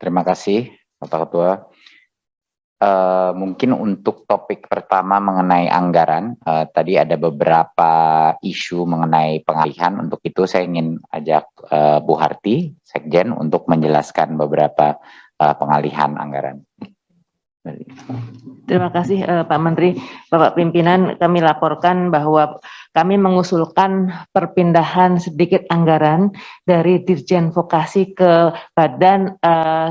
Terima kasih, Bapak Ketua. Mungkin untuk topik pertama mengenai anggaran, tadi ada beberapa isu mengenai pengalihan. Untuk itu saya ingin ajak Bu Harti, Sekjen, untuk menjelaskan beberapa pengalihan anggaran. Terima kasih Pak Menteri. Bapak Pimpinan, kami laporkan bahwa kami mengusulkan perpindahan sedikit anggaran dari Dirjen Vokasi ke Badan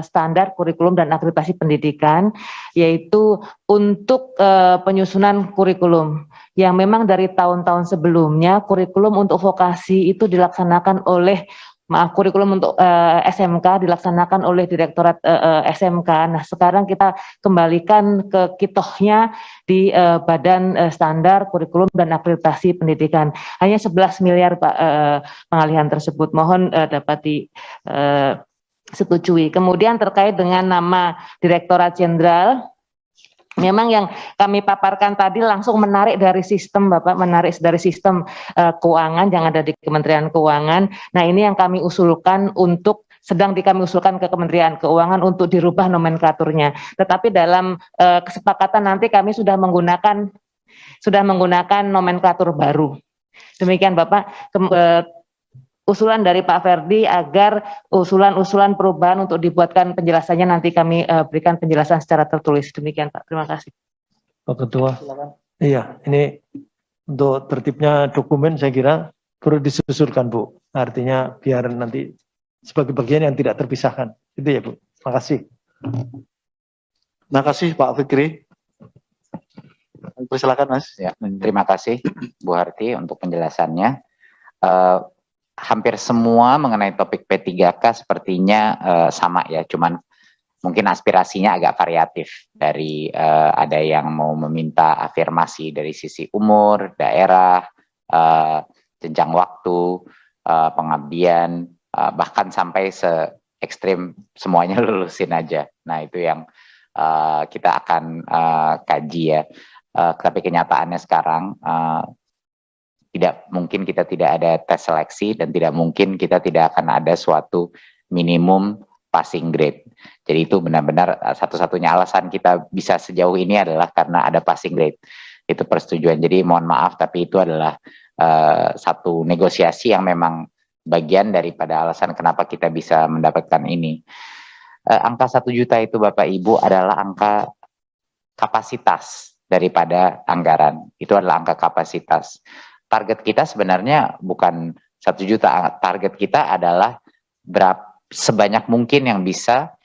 Standar Kurikulum dan Akreditasi Pendidikan, yaitu untuk penyusunan kurikulum. Yang memang dari tahun-tahun sebelumnya kurikulum untuk vokasi itu dilaksanakan oleh kurikulum untuk SMK dilaksanakan oleh Direktorat SMK. Nah, sekarang kita kembalikan ke kitohnya di Badan Standar Kurikulum dan Akreditasi Pendidikan. Hanya 11 miliar Pak pengalihan tersebut. Mohon dapat disetujui. Kemudian terkait dengan nama Direktorat Jenderal, memang yang kami paparkan tadi langsung menarik dari sistem, Bapak, menarik dari sistem keuangan yang ada di Kementerian Keuangan. Nah, ini yang kami usulkan kami usulkan ke Kementerian Keuangan untuk dirubah nomenklaturnya. Tetapi dalam kesepakatan nanti kami sudah menggunakan nomenklatur baru. Demikian, Bapak. Usulan dari Pak Ferdi agar usulan-usulan perubahan untuk dibuatkan penjelasannya nanti kami berikan penjelasan secara tertulis. Demikian Pak, terima kasih. Pak Ketua, iya ini untuk tertibnya dokumen saya kira perlu disusurkan Bu. Artinya biar nanti sebagai bagian yang tidak terpisahkan. Itu ya Bu, terima kasih. Terima kasih Pak Fikri. Persilakan Mas. Ya, terima kasih Bu Harti untuk penjelasannya. Hampir semua mengenai topik P3K sepertinya sama ya, cuman mungkin aspirasinya agak variatif dari ada yang mau meminta afirmasi dari sisi umur, daerah, jenjang waktu, pengabdian, bahkan sampai se ekstrim semuanya lulusin aja. Nah itu yang kita akan kaji ya. Tapi kenyataannya sekarang tidak mungkin kita tidak ada tes seleksi dan tidak mungkin kita tidak akan ada suatu minimum passing grade. Jadi itu benar-benar satu-satunya alasan kita bisa sejauh ini adalah karena ada passing grade. Itu persetujuan. Jadi mohon maaf tapi itu adalah satu negosiasi yang memang bagian daripada alasan kenapa kita bisa mendapatkan ini. Angka 1 juta itu Bapak Ibu adalah angka kapasitas daripada anggaran. Itu adalah angka kapasitas. Target kita sebenarnya bukan 1 juta, target kita adalah sebanyak mungkin yang bisa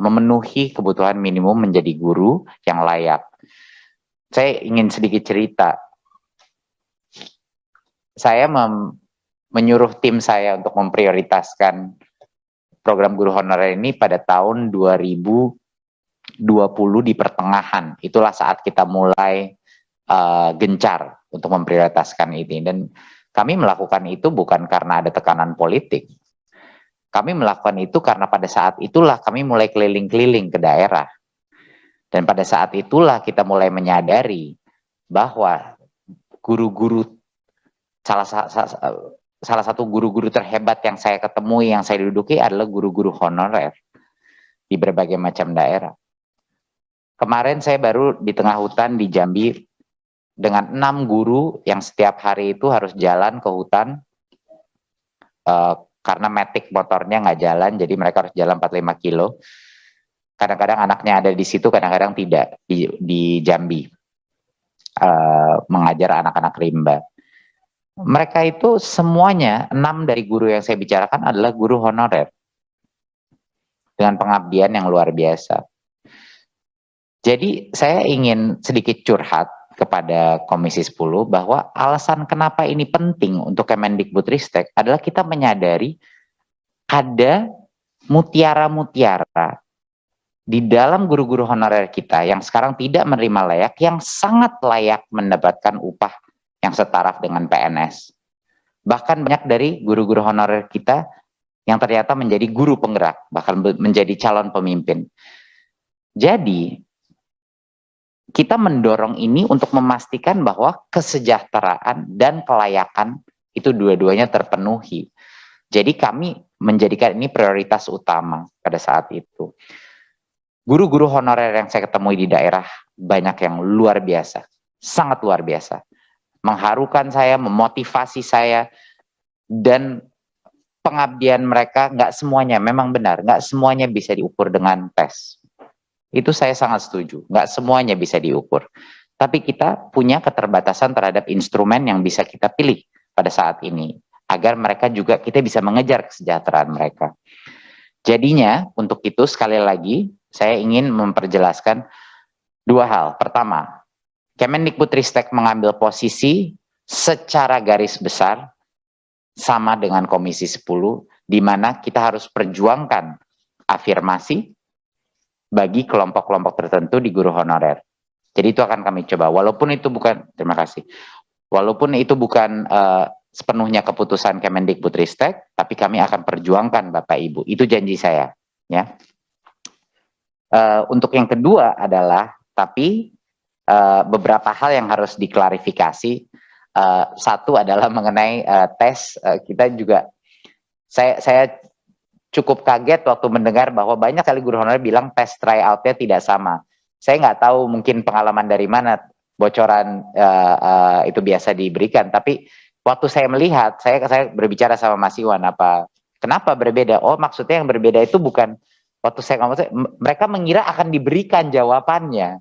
memenuhi kebutuhan minimum menjadi guru yang layak. Saya ingin sedikit cerita. Saya menyuruh tim saya untuk memprioritaskan program guru honorer ini pada tahun 2020 di pertengahan. Itulah saat kita mulai gencar untuk memprioritaskan ini, dan kami melakukan itu bukan karena ada tekanan politik. Kami melakukan itu karena pada saat itulah kami mulai keliling-keliling ke daerah, dan pada saat itulah kita mulai menyadari bahwa guru-guru salah satu guru-guru terhebat yang saya ketemui, yang saya duduki adalah guru-guru honorer di berbagai macam daerah. Kemarin saya baru di tengah hutan di Jambi dengan 6 guru yang setiap hari itu harus jalan ke hutan karena matic motornya nggak jalan, jadi mereka harus jalan 45 kilo. Kadang-kadang anaknya ada di situ, kadang-kadang tidak di Jambi, mengajar anak-anak rimba. Mereka itu semuanya, 6 dari guru yang saya bicarakan adalah guru honorer dengan pengabdian yang luar biasa. Jadi saya ingin sedikit curhat kepada Komisi 10 bahwa alasan kenapa ini penting untuk Kemendikbudristek adalah kita menyadari ada mutiara-mutiara di dalam guru-guru honorer kita yang sekarang tidak menerima layak, yang sangat layak mendapatkan upah yang setaraf dengan PNS. Bahkan banyak dari guru-guru honorer kita yang ternyata menjadi guru penggerak, bahkan menjadi calon pemimpin. Jadi kita mendorong ini untuk memastikan bahwa kesejahteraan dan kelayakan itu dua-duanya terpenuhi. Jadi kami menjadikan ini prioritas utama pada saat itu. Guru-guru honorer yang saya ketemu di daerah banyak yang luar biasa, sangat luar biasa. Mengharukan saya, memotivasi saya, dan pengabdian mereka nggak semuanya, memang benar, nggak semuanya bisa diukur dengan tes. Itu saya sangat setuju, nggak semuanya bisa diukur. Tapi kita punya keterbatasan terhadap instrumen yang bisa kita pilih pada saat ini, agar mereka juga, kita bisa mengejar kesejahteraan mereka. Jadinya, untuk itu sekali lagi, saya ingin memperjelaskan dua hal. Pertama, Kemendikbudristek mengambil posisi secara garis besar sama dengan Komisi 10, di mana kita harus perjuangkan afirmasi bagi kelompok-kelompok tertentu di guru honorer. Jadi itu akan kami coba, walaupun itu bukan, terima kasih, walaupun itu bukan sepenuhnya keputusan Kemendikbudristek, tapi kami akan perjuangkan Bapak Ibu, itu janji saya. Ya. Untuk yang kedua adalah, tapi beberapa hal yang harus diklarifikasi. Satu adalah mengenai tes. Kita juga, saya cukup kaget waktu mendengar bahwa banyak kali guru honorer bilang tes tryout-nya tidak sama. Saya nggak tahu mungkin pengalaman dari mana bocoran itu biasa diberikan, tapi waktu saya melihat, saya berbicara sama Mas Iwan, kenapa berbeda? Oh, maksudnya yang berbeda itu bukan, waktu saya ngomong, mereka mengira akan diberikan jawabannya.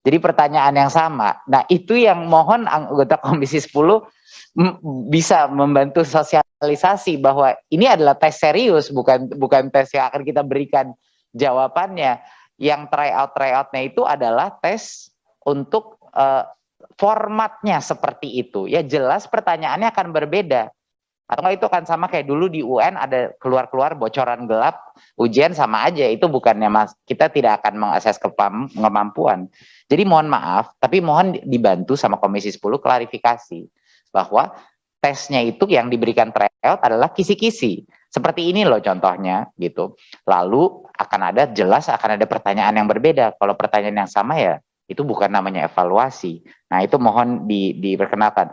Jadi pertanyaan yang sama. Nah, itu yang mohon anggota Komisi 10 bisa membantu sosialisasi bahwa ini adalah tes serius, bukan tes yang akan kita berikan jawabannya. Yang tryout-tryoutnya itu adalah tes untuk formatnya seperti itu. Ya jelas pertanyaannya akan berbeda. Atau itu akan sama kayak dulu di UN ada keluar-keluar bocoran gelap, ujian sama aja. Itu bukannya kita tidak akan mengakses kemampuan. Jadi mohon maaf, tapi mohon dibantu sama Komisi 10 klarifikasi bahwa tesnya itu yang diberikan tryout adalah kisi-kisi. Seperti ini loh contohnya gitu. Lalu jelas akan ada pertanyaan yang berbeda. Kalau pertanyaan yang sama ya itu bukan namanya evaluasi. Nah, itu mohon diperkenalkan.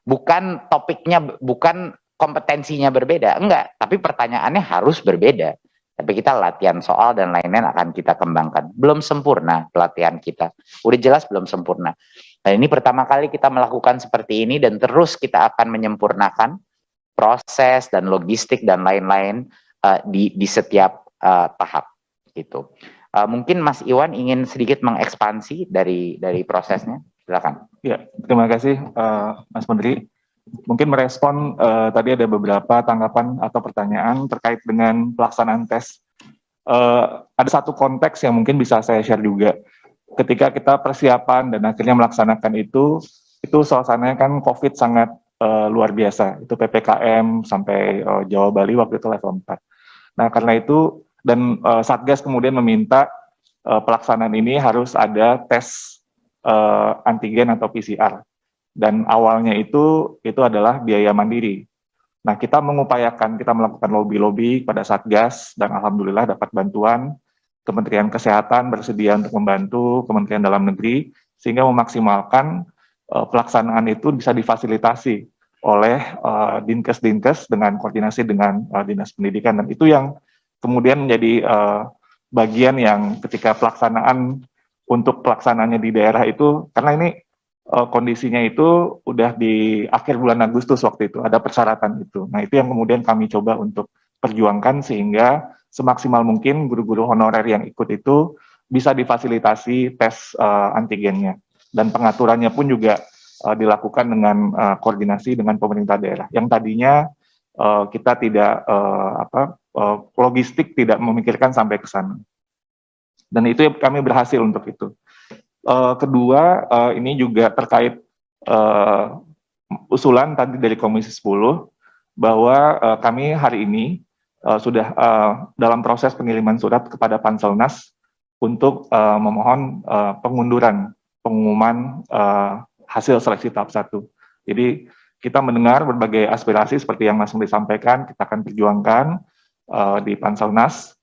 Bukan topiknya, bukan kompetensinya berbeda, enggak, tapi pertanyaannya harus berbeda. Tapi kita latihan soal dan lain-lain akan kita kembangkan. Belum sempurna pelatihan kita, udah jelas belum sempurna. Nah, ini pertama kali kita melakukan seperti ini dan terus kita akan menyempurnakan proses dan logistik dan lain-lain di setiap tahap gitu. Mungkin Mas Iwan ingin sedikit mengekspansi dari prosesnya, silakan. Ya, terima kasih Mas Menteri. Mungkin merespon tadi ada beberapa tanggapan atau pertanyaan terkait dengan pelaksanaan tes. Ada satu konteks yang mungkin bisa saya share juga. Ketika kita persiapan dan akhirnya melaksanakan itu suasananya kan COVID sangat luar biasa. Itu PPKM sampai Jawa Bali waktu itu level 4. Nah, karena itu dan Satgas kemudian meminta pelaksanaan ini harus ada tes antigen atau PCR. Dan awalnya itu adalah biaya mandiri. Nah, kita melakukan lobby-lobby pada Satgas, dan alhamdulillah dapat bantuan. Kementerian Kesehatan bersedia untuk membantu Kementerian Dalam Negeri, sehingga memaksimalkan pelaksanaan itu bisa difasilitasi oleh Dinkes dengan koordinasi dengan Dinas Pendidikan. Dan itu yang kemudian menjadi bagian yang ketika untuk pelaksanaannya di daerah itu, karena ini kondisinya itu udah di akhir bulan Agustus waktu itu, ada persyaratan itu. Nah, itu yang kemudian kami coba untuk perjuangkan sehingga semaksimal mungkin guru-guru honorer yang ikut itu bisa difasilitasi tes antigennya. Dan pengaturannya pun juga dilakukan dengan koordinasi dengan pemerintah daerah. Yang tadinya kita tidak, logistik tidak memikirkan sampai ke sana. Dan itu kami berhasil untuk itu. Kedua, ini juga terkait usulan tadi dari Komisi 10 bahwa kami hari ini sudah dalam proses pengiriman surat kepada Panselnas untuk memohon pengunduran pengumuman hasil seleksi tahap 1. Jadi kita mendengar berbagai aspirasi seperti yang Mas Menteri sampaikan, kita akan perjuangkan di Panselnas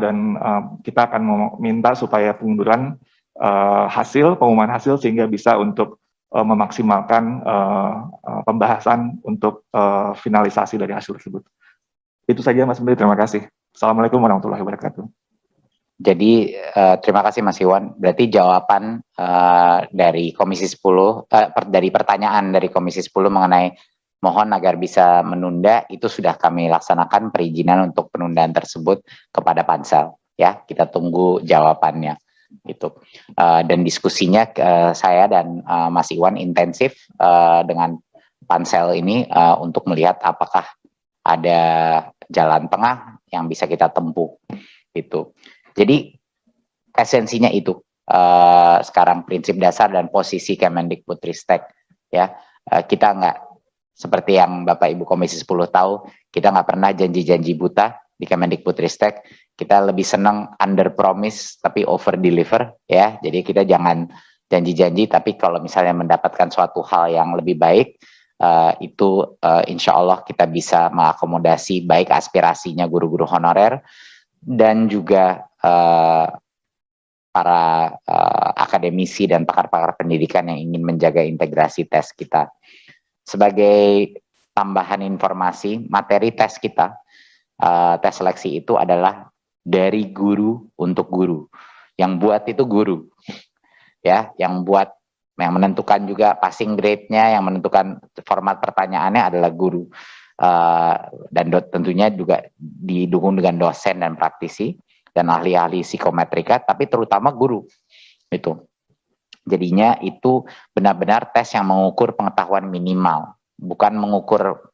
dan kita akan meminta supaya pengunduran pengumuman hasil sehingga bisa untuk memaksimalkan pembahasan untuk finalisasi dari hasil tersebut. Itu saja Mas Menteri, terima kasih. Assalamualaikum warahmatullahi wabarakatuh. Jadi terima kasih Mas Iwan. Berarti jawaban dari Komisi 10 dari pertanyaan dari Komisi 10 mengenai mohon agar bisa menunda itu sudah kami laksanakan perizinan untuk penundaan tersebut kepada Pansel. Ya, kita tunggu jawabannya. Gitu. Dan diskusinya saya dan Mas Iwan intensif dengan Pansel ini untuk melihat apakah ada jalan tengah yang bisa kita tempuh. Gitu. Jadi esensinya itu sekarang prinsip dasar dan posisi Kemendikbudristek ya, kita nggak seperti yang Bapak Ibu Komisi 10 tahu, kita nggak pernah janji-janji buta di Kemendikbudristek. Kita lebih senang under promise tapi over deliver ya. Jadi kita jangan janji-janji, tapi kalau misalnya mendapatkan suatu hal yang lebih baik, itu insya Allah kita bisa mengakomodasi baik aspirasinya guru-guru honorer dan juga para akademisi dan pakar-pakar pendidikan yang ingin menjaga integrasi tes kita. Sebagai tambahan informasi, materi tes kita, tes seleksi itu adalah dari guru untuk guru. Yang buat itu guru, ya, yang menentukan juga passing grade-nya, yang menentukan format pertanyaannya adalah guru. Dan tentunya juga didukung dengan dosen dan praktisi dan ahli-ahli psikometrika, tapi terutama guru. Itu. Jadinya itu benar-benar tes yang mengukur pengetahuan minimal, bukan mengukur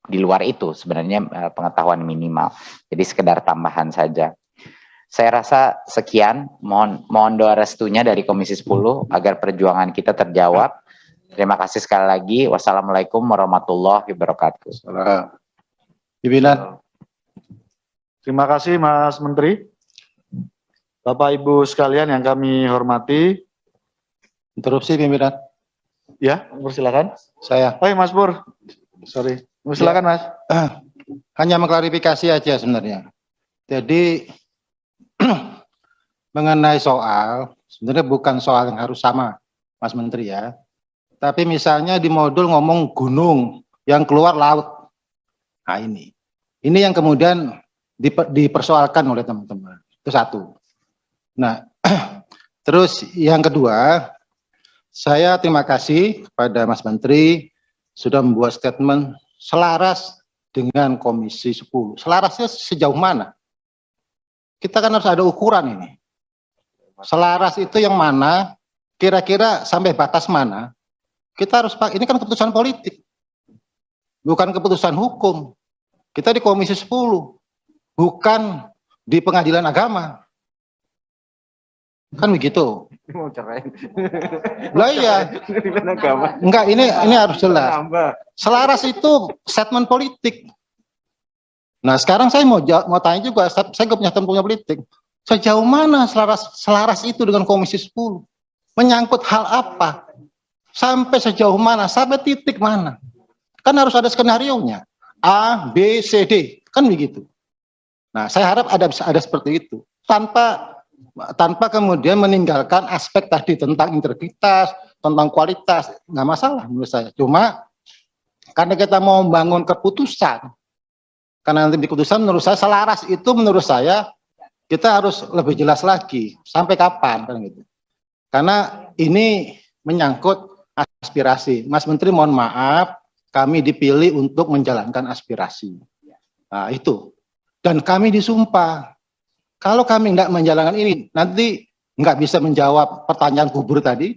di luar itu sebenarnya pengetahuan minimal. Jadi sekedar tambahan saja. Saya rasa sekian, mohon doa restunya dari Komisi 10 agar perjuangan kita terjawab. Terima kasih sekali lagi. Wassalamualaikum warahmatullahi wabarakatuh. Pimpinan. Terima kasih Mas Menteri. Bapak Ibu sekalian yang kami hormati. Interupsi pimpinan. Ya, silakan. Saya Oh, Mas Pur. Sorry. Silakan Mas. hanya mengklarifikasi aja sebenarnya. Jadi mengenai soal, sebenarnya bukan soal yang harus sama, Mas Menteri ya. Tapi misalnya di modul ngomong gunung yang keluar laut. Nah ini yang kemudian dipersoalkan oleh teman-teman. Itu satu. Nah, terus yang kedua, saya terima kasih kepada Mas Menteri sudah membuat statement selaras dengan Komisi 10. Selarasnya sejauh mana? Kita kan harus ada ukuran ini. Selaras itu yang mana? Kira-kira sampai batas mana? Kita harus, ini kan keputusan politik. Bukan keputusan hukum. Kita di Komisi 10. Bukan di pengadilan agama. Kan begitu. Mau cerai. Lah iya. Enggak, ini harus jelas. Selaras itu statement politik. Nah, sekarang saya mau tanya juga, saya nggak punya statement politik. Sejauh mana selaras itu dengan Komisi 10? Menyangkut hal apa? Sampai sejauh mana? Sampai titik mana? Kan harus ada skenarionya. A, B, C, D. Kan begitu. Nah, saya harap ada seperti itu. Tanpa kemudian meninggalkan aspek tadi tentang integritas, tentang kualitas. Nggak masalah menurut saya. Cuma karena kita mau membangun keputusan, karena nanti di keputusan menurut saya selaras itu menurut saya kita harus lebih jelas lagi. Sampai kapan? Kan gitu. Karena ini menyangkut aspirasi. Mas Menteri mohon maaf, kami dipilih untuk menjalankan aspirasi. Nah itu. Dan kami disumpah. Kalau kami tidak menjalankan ini, nanti nggak bisa menjawab pertanyaan gubernur tadi.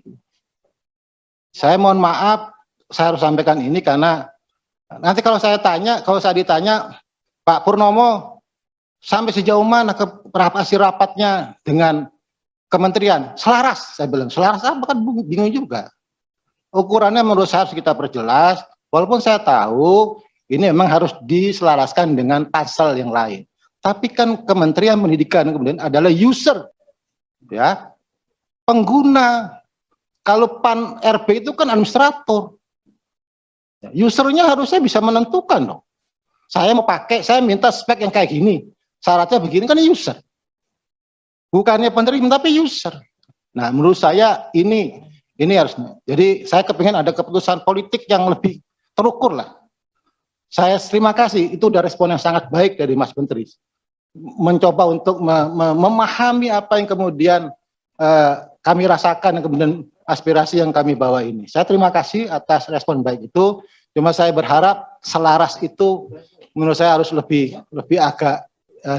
Saya mohon maaf, saya harus sampaikan ini karena nanti kalau saya ditanya, Pak Purnomo, sampai sejauh mana hasil rapatnya dengan kementerian? Selaras, saya bilang. Selaras apa kan bingung juga. Ukurannya menurut saya harus kita perjelas, walaupun saya tahu ini memang harus diselaraskan dengan pasal yang lain. Tapi kan Kementerian Pendidikan kemudian adalah user, ya, pengguna. Kalau PAN RB itu kan administrator. Usernya harusnya bisa menentukan dong. Saya mau pakai, saya minta spek yang kayak gini. Syaratnya begini kan user. Bukannya penerima tapi user. Nah, menurut saya ini harusnya. Jadi saya kepingin ada keputusan politik yang lebih terukur lah. Saya terima kasih, itu udah respon yang sangat baik dari Mas Menteri. Mencoba untuk memahami apa yang kemudian kami rasakan, kemudian aspirasi yang kami bawa ini. Saya terima kasih atas respon baik itu. Cuma saya berharap selaras itu menurut saya harus lebih agak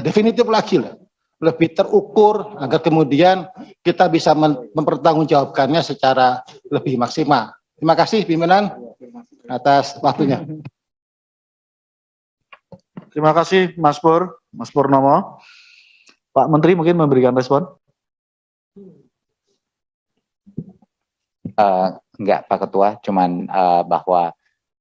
definitif lagi lah, lebih terukur agar kemudian kita bisa mempertanggungjawabkannya secara lebih maksimal. Terima kasih pimpinan atas waktunya. Terima kasih Mas Purnomo. Pak Menteri mungkin memberikan respon. Enggak Pak Ketua, cuman bahwa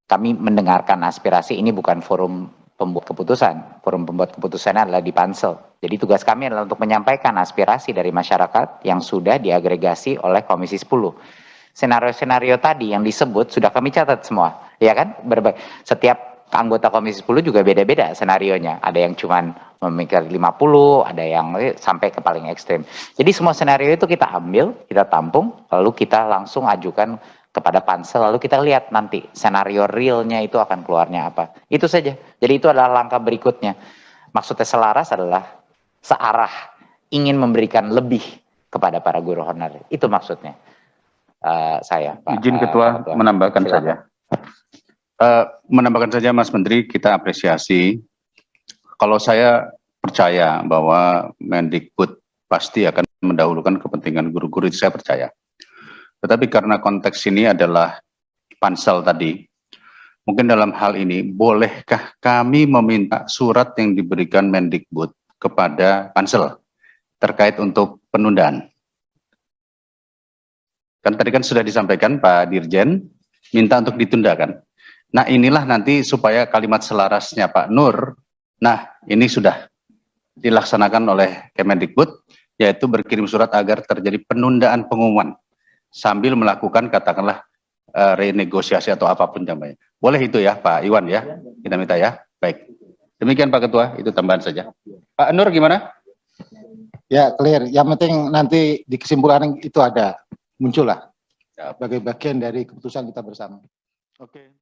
kami mendengarkan aspirasi, ini bukan forum pembuat keputusan. Forum pembuat keputusan adalah di Pansel. Jadi tugas kami adalah untuk menyampaikan aspirasi dari masyarakat yang sudah diagregasi oleh Komisi 10. Senario-senario tadi yang disebut sudah kami catat semua, ya kan? Setiap anggota Komisi 10 juga beda-beda senarionya. Ada yang cuman memikir 50, ada yang sampai ke paling ekstrim. Jadi semua senario itu kita ambil, kita tampung, lalu kita langsung ajukan kepada Pansel, lalu kita lihat nanti senario realnya itu akan keluarnya apa. Itu saja. Jadi itu adalah langkah berikutnya. Maksudnya selaras adalah searah, ingin memberikan lebih kepada para guru honorer. Itu maksudnya. Saya Pak. Izin Ketua menambahkan saja. Menambahkan saja Mas Menteri, kita apresiasi. Kalau saya percaya bahwa Mendikbud pasti akan mendahulukan kepentingan guru-guru, itu saya percaya. Tetapi karena konteks ini adalah Pansel tadi, mungkin dalam hal ini bolehkah kami meminta surat yang diberikan Mendikbud kepada Pansel terkait untuk penundaan? Kan tadi kan sudah disampaikan Pak Dirjen minta untuk ditundakan. Nah inilah nanti supaya kalimat selarasnya Pak Nur, nah ini sudah dilaksanakan oleh Kemendikbud, yaitu berkirim surat agar terjadi penundaan pengumuman sambil melakukan katakanlah renegosiasi atau apapun namanya. Boleh itu ya Pak Iwan ya, kita minta ya. Baik, demikian Pak Ketua, itu tambahan saja. Pak Nur gimana? Ya clear, yang penting nanti di kesimpulan itu ada, muncullah sebagai bagian dari keputusan kita bersama. Oke.